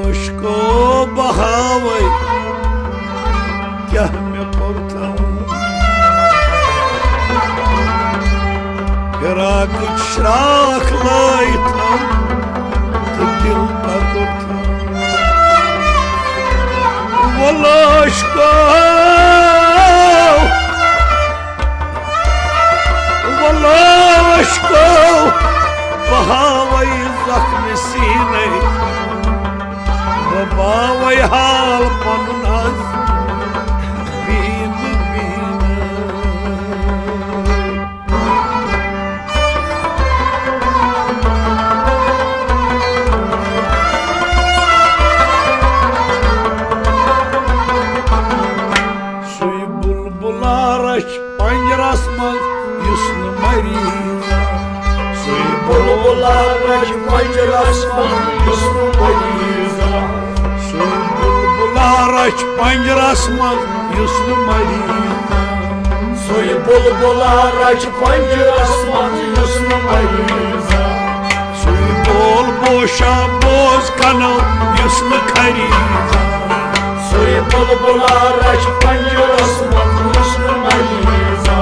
अश्को बहावे क्या मैं करता फिराक श्राख लायता तो दिल पकड़ता वल्ला अश्को बहावे जख्म सीने बावे हाल पन्नास बीन बीन सुई बुलबुला रश पंजरस मज युस्न मरीजा सुई बुलबुला रश पंजरस मज युस्न मरीजा सुई बुलबुला रश पंजरस मज युस्न मरीजा सुई बुलबुला रश पंजरस मज युस्न मरीजा सुई बोल बोशा बोज कनो युस्न खरीजा सुई बुलबुला रश पंजरस मज युस्न मरीजा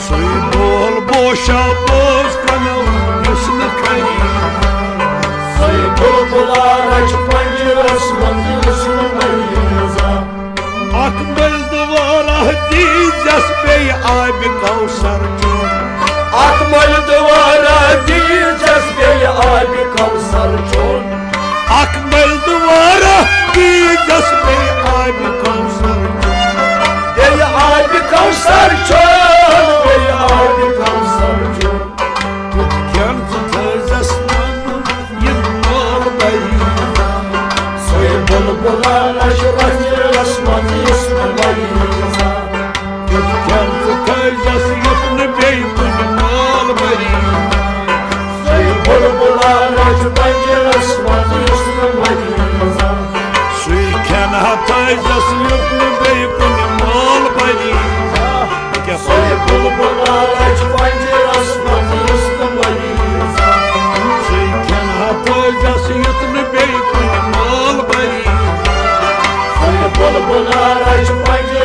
सुई बोल बोशा बोज कनो युस्न खरीजा सुई बुलबुला रश पंजरस मज युस्न मरीजा अकमल दोबारा दीजस पे आब कौसर चोन अकमल दोबारा दीजस पे आब कौसर चोन अकमल दोबारा दीजस पे आब कौसर चोन पे आब कौसर चोन पे आब कौसर चोन क्या थजस मन ये मोल बरीजा सोए बुलबुला रश रस्मत युस्न मरीजा क्या थजस युस्न बेकुन मोल बरीजा सोए बुलबुला रश रस्मत युस्न मरीजा सोए क्या थजस युस्न बेकुन मोल बरीजा क्या सोए बुलबुला रश रस्मत युस्न मरीजा सोए क्या थजस युस्न बेकुन मोल बरीजा सोए बुलबुला रश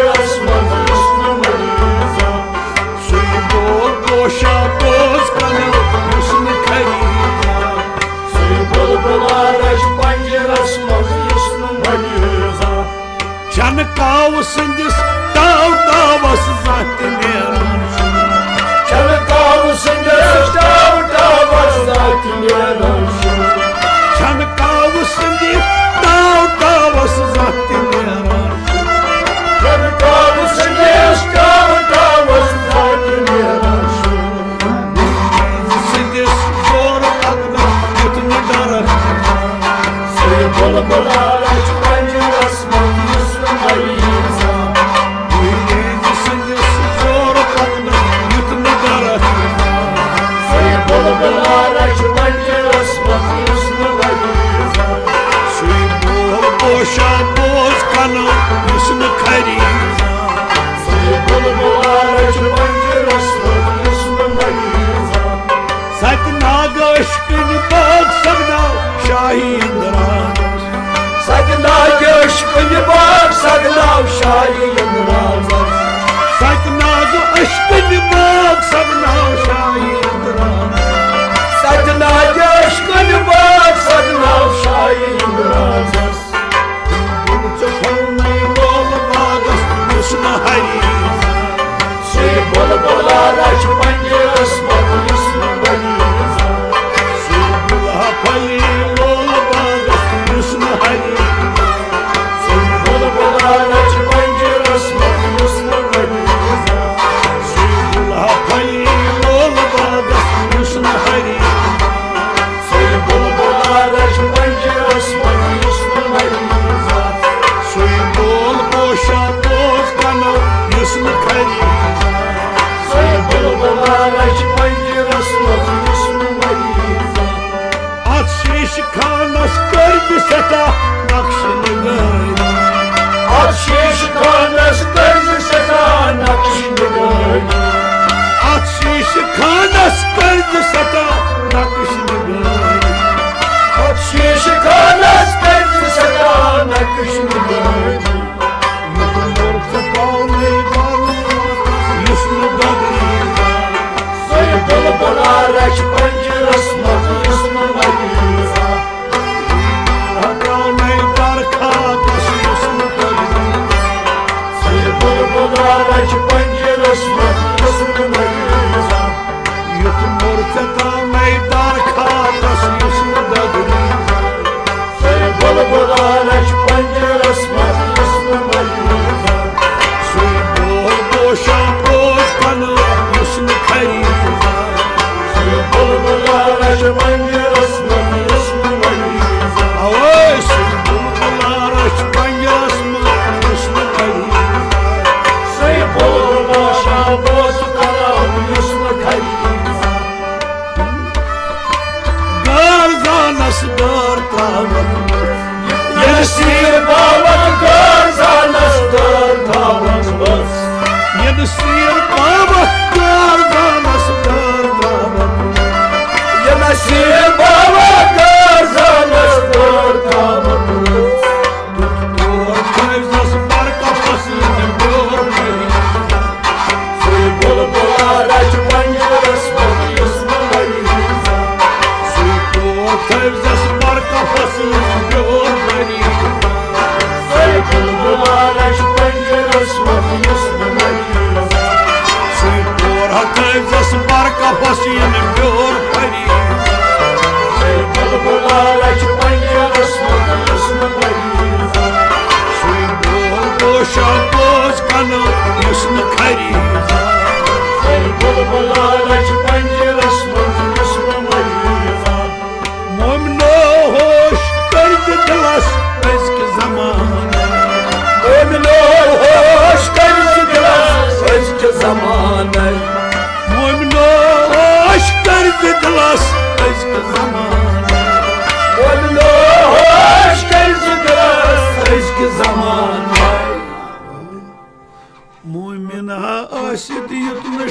रस्मत युस्न मरीजा सोए बोल बोशा बोज कनो युस्न खरीजा सोए बुलबुला रश रस्मत युस्न मरीजा चनकाव सिंदिस ताव तावस जात नेरान चनकाव सिंदिस ताव तावस जात नेरान चनकाव सिंदिस ताव तावस जात नेरान चनकाव सिंदिस ताव तावस जात नेरान सिंदिस जोर अगना उतन डर सोए बुलबुला रश रस्मत युस्न मरीजा सिंदिस जोर अगना उतन डर सोए बुलबुला रश रस्मत युस्न मरीजा सोए बोल बोशा बोज कनो युस्न खरीजा सोए बुलबुला रश रस्मत युस्न मरीजा सत नाग अश्किन बाग सगना शाही इंद्राज सत नाग अश्किन बाग सगना शाही इंद्राज सत नाग अश्किन बाग सगना शाही इंद्राज सत नाग अश्किन बाग सगना शाही इंद्राज बोल बागस युस्न हरीजा सोए बुलबुला रश रस्मत युस्न मरीजा सोए बुलहा फली लोल बागस युस्न हरीजा सोए बुलबुला रश रस्मत युस्न मरीजा सोए बुलहा फली लोल बागस युस्न हरीजा सोए बुलबुला रश रस्मत युस्न मरीजा सोए बोल बोशा बोज कनो युस्न खरीजा सोए बुलबुला रश रस्मत युस्न मरीजा अत शीश खानस कर सटा नक्श निगारी अत शीश खानस कर सटा नक्श निगारी अत शीश खानस कर सटा नक्श निगारी अत शीश खानस कर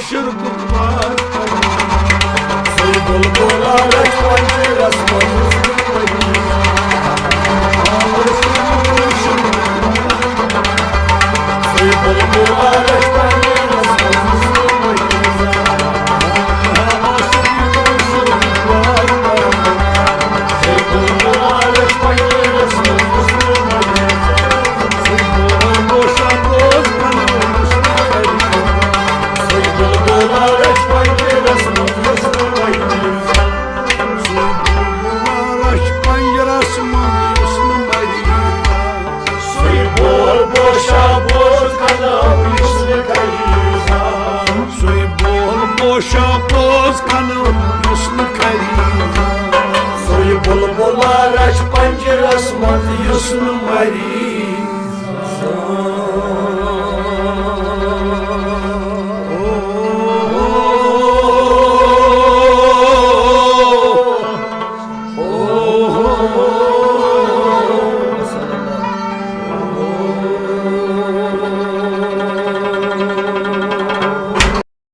şırgılar Soy bulbular aç panceras Soy bulbular aç panceras Boşa boz kanım yusnu kariza Soy bulbular aç pancerasman yusnu mariza